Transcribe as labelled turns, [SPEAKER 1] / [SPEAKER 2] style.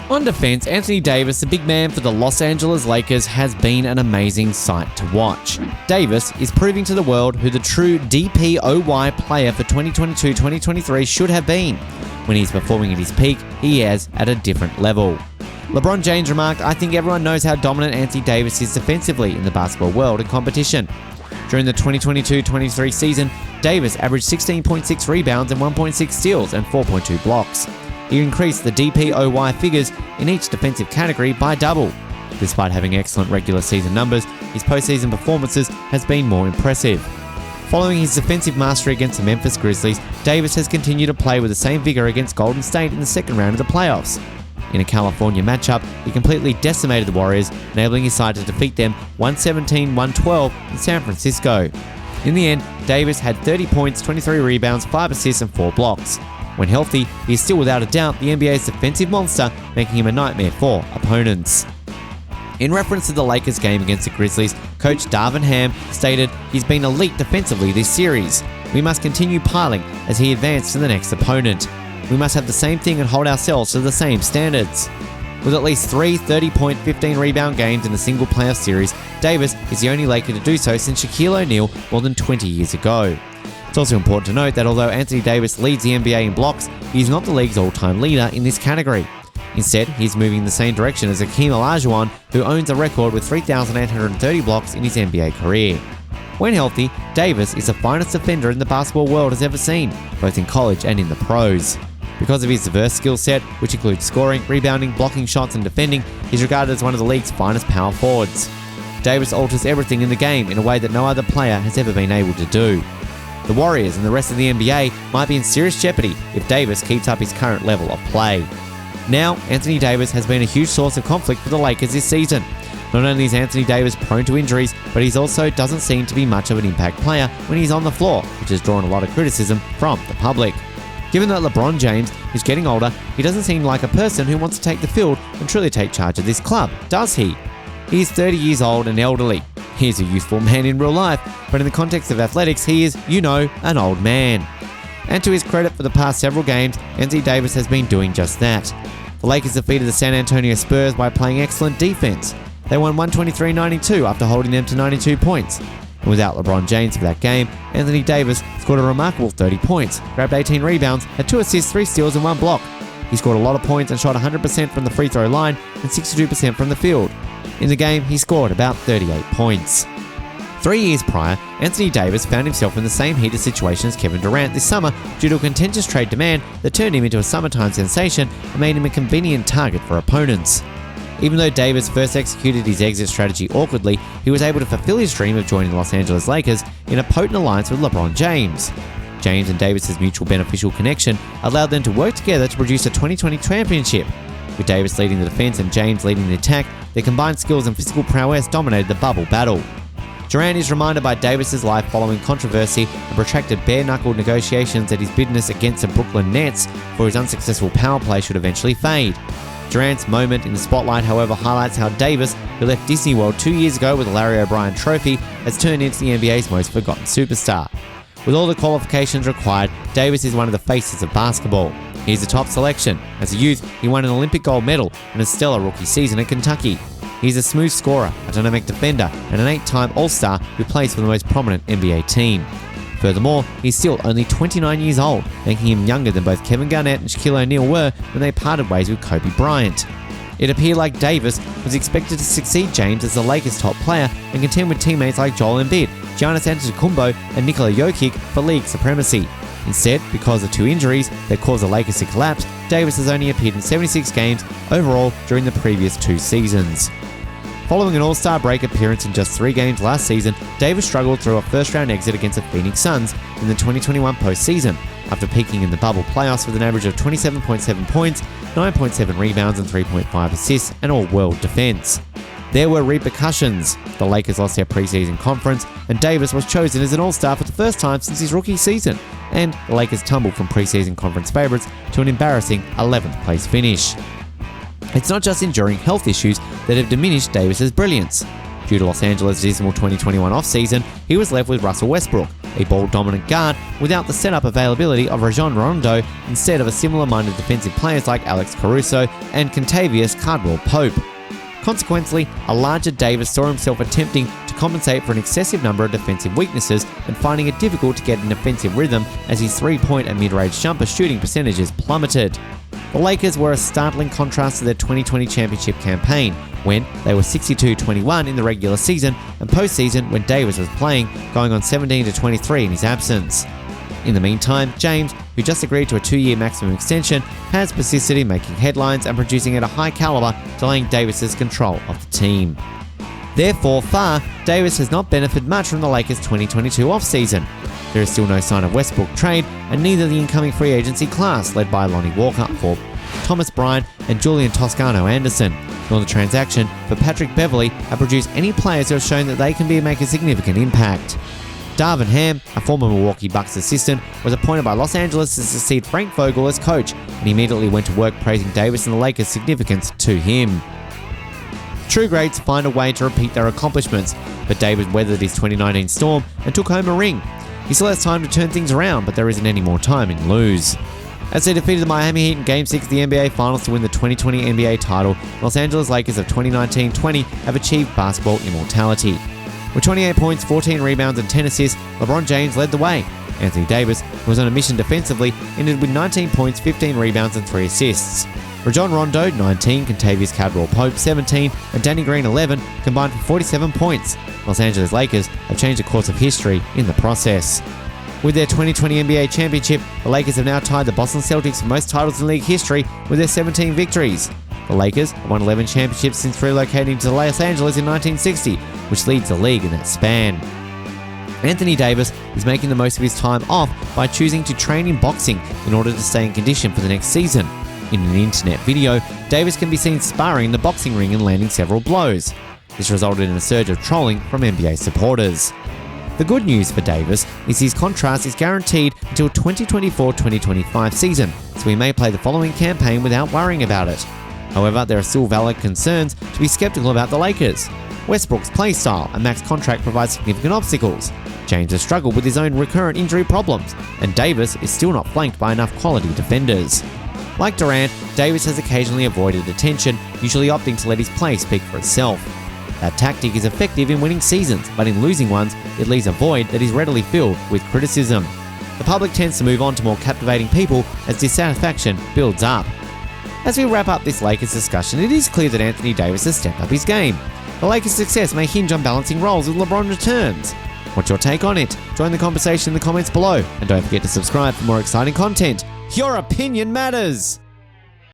[SPEAKER 1] On defense, Anthony Davis, the big man for the Los Angeles Lakers, has been an amazing sight to watch. Davis is proving to the world who the true DPOY player for 2022-2023 should have been. When he's performing at his peak, he is at a different level. LeBron James remarked, "I think everyone knows how dominant Anthony Davis is defensively in the basketball world and competition." During the 2022-23 season, Davis averaged 16.6 rebounds and 1.6 steals and 4.2 blocks. He increased the DPOY figures in each defensive category by double. Despite having excellent regular season numbers, his postseason performances has been more impressive. Following his defensive mastery against the Memphis Grizzlies, Davis has continued to play with the same vigor against Golden State in the second round of the playoffs. In a California matchup, he completely decimated the Warriors, enabling his side to defeat them 117-112 in San Francisco. In the end, Davis had 30 points, 23 rebounds, 5 assists and 4 blocks. When healthy, he is still without a doubt the NBA's defensive monster, making him a nightmare for opponents. In reference to the Lakers game against the Grizzlies, coach Darvin Ham stated, "He's been elite defensively this series. We must continue piling as he advances to the next opponent. We must have the same thing and hold ourselves to the same standards." With at least 3 30-point, 15-rebound games in a single playoff series, Davis is the only Laker to do so since Shaquille O'Neal more than 20 years ago. It's also important to note that although Anthony Davis leads the NBA in blocks, he is not the league's all-time leader in this category. Instead, he's moving in the same direction as Hakeem Olajuwon, who owns a record with 3,830 blocks in his NBA career. When healthy, Davis is the finest defender in the basketball world has ever seen, both in college and in the pros. Because of his diverse skill set, which includes scoring, rebounding, blocking shots and defending, he's regarded as one of the league's finest power forwards. Davis alters everything in the game in a way that no other player has ever been able to do. The Warriors and the rest of the NBA might be in serious jeopardy if Davis keeps up his current level of play. Now, Anthony Davis has been a huge source of conflict for the Lakers this season. Not only is Anthony Davis prone to injuries, but he also doesn't seem to be much of an impact player when he's on the floor, which has drawn a lot of criticism from the public. Given that LeBron James is getting older, he doesn't seem like a person who wants to take the field and truly take charge of this club, does he? He is 30 years old and elderly. He is a youthful man in real life, but in the context of athletics, he is, an old man. And to his credit, for the past several games, Anthony Davis has been doing just that. The Lakers defeated the San Antonio Spurs by playing excellent defense. They won 123-92 after holding them to 92 points. And without LeBron James for that game, Anthony Davis scored a remarkable 30 points, grabbed 18 rebounds, had 2 assists, 3 steals and 1 block. He scored a lot of points and shot 100% from the free throw line and 62% from the field. In the game, he scored about 38 points. 3 years prior, Anthony Davis found himself in the same heated situation as Kevin Durant this summer due to a contentious trade demand that turned him into a summertime sensation and made him a convenient target for opponents. Even though Davis first executed his exit strategy awkwardly, he was able to fulfill his dream of joining the Los Angeles Lakers in a potent alliance with LeBron James. James and Davis's mutual beneficial connection allowed them to work together to produce a 2020 championship. With Davis leading the defense and James leading the attack, their combined skills and physical prowess dominated the bubble battle. Durant is reminded by Davis's life following controversy and protracted bare-knuckle negotiations that his bitterness against the Brooklyn Nets for his unsuccessful power play should eventually fade. Durant's moment in the spotlight, however, highlights how Davis, who left Disney World 2 years ago with the Larry O'Brien Trophy, has turned into the NBA's most forgotten superstar. With all the qualifications required, Davis is one of the faces of basketball. He's a top selection. As a youth, he won an Olympic gold medal and a stellar rookie season at Kentucky. He's a smooth scorer, a dynamic defender, and an 8-time All-Star who plays for the most prominent NBA team. Furthermore, he's still only 29 years old, making him younger than both Kevin Garnett and Shaquille O'Neal were when they parted ways with Kobe Bryant. It appeared like Davis was expected to succeed James as the Lakers' top player and contend with teammates like Joel Embiid, Giannis Antetokounmpo, and Nikola Jokic for league supremacy. Instead, because of 2 injuries that caused the Lakers to collapse, Davis has only appeared in 76 games overall during the previous 2 seasons. Following an All-Star break appearance in just 3 games last season, Davis struggled through a first-round exit against the Phoenix Suns in the 2021 postseason, after peaking in the bubble playoffs with an average of 27.7 points, 9.7 rebounds and 3.5 assists, and all-world defense. There were repercussions. The Lakers lost their preseason conference, and Davis was chosen as an All-Star for the first time since his rookie season, and the Lakers tumbled from preseason conference favourites to an embarrassing 11th place finish. It's not just enduring health issues that have diminished Davis's brilliance. Due to Los Angeles' dismal 2021 off-season, he was left with Russell Westbrook, a ball-dominant guard without the setup availability of Rajon Rondo instead of a similar-minded defensive players like Alex Caruso and Kentavious Caldwell-Pope. Consequently, a larger Davis saw himself attempting to compensate for an excessive number of defensive weaknesses and finding it difficult to get an offensive rhythm as his three-point and mid-range jumper shooting percentages plummeted. The Lakers were a startling contrast to their 2020 championship campaign, when they were 62-21 in the regular season, and postseason when Davis was playing, going on 17-23 in his absence. In the meantime, James, who just agreed to a 2-year maximum extension, has persisted in making headlines and producing at a high caliber, delaying Davis's control of the team. Therefore, Davis has not benefited much from the Lakers' 2022 offseason. There is still no sign of Westbrook trade, and neither the incoming free agency class led by Lonnie Walker for Thomas Bryant and Julian Toscano-Anderson, nor the transaction for Patrick Beverley have produced any players who have shown that they can make a significant impact. Darvin Ham, a former Milwaukee Bucks assistant, was appointed by Los Angeles to succeed Frank Vogel as coach, and immediately went to work praising Davis and the Lakers' significance to him. True greats find a way to repeat their accomplishments, but Davis weathered his 2019 storm and took home a ring. He still has time to turn things around, but there isn't any more time in lose. As they defeated the Miami Heat in Game 6 of the NBA Finals to win the 2020 NBA title, Los Angeles Lakers of 2019-20 have achieved basketball immortality. With 28 points, 14 rebounds and 10 assists, LeBron James led the way. Anthony Davis, who was on a mission defensively, ended with 19 points, 15 rebounds and 3 assists. Rajon Rondo, 19, Kentavious Caldwell-Pope, 17, and Danny Green, 11, combined for 47 points. Los Angeles Lakers have changed the course of history in the process. With their 2020 NBA championship, the Lakers have now tied the Boston Celtics for most titles in league history with their 17 victories. The Lakers have won 11 championships since relocating to Los Angeles in 1960, which leads the league in that span. Anthony Davis is making the most of his time off by choosing to train in boxing in order to stay in condition for the next season. In an internet video, Davis can be seen sparring in the boxing ring and landing several blows. This resulted in a surge of trolling from NBA supporters. The good news for Davis is his contract is guaranteed until 2024-2025 season, so he may play the following campaign without worrying about it. However, there are still valid concerns to be skeptical about the Lakers. Westbrook's playstyle and max contract provide significant obstacles. James has struggled with his own recurrent injury problems, and Davis is still not flanked by enough quality defenders. Like Durant, Davis has occasionally avoided attention, usually opting to let his play speak for itself. That tactic is effective in winning seasons, but in losing ones, it leaves a void that is readily filled with criticism. The public tends to move on to more captivating people as dissatisfaction builds up. As we wrap up this Lakers discussion, it is clear that Anthony Davis has stepped up his game. The Lakers' success may hinge on balancing roles with LeBron returns. What's your take on it? Join the conversation in the comments below, and don't forget to subscribe for more exciting content. Your opinion matters!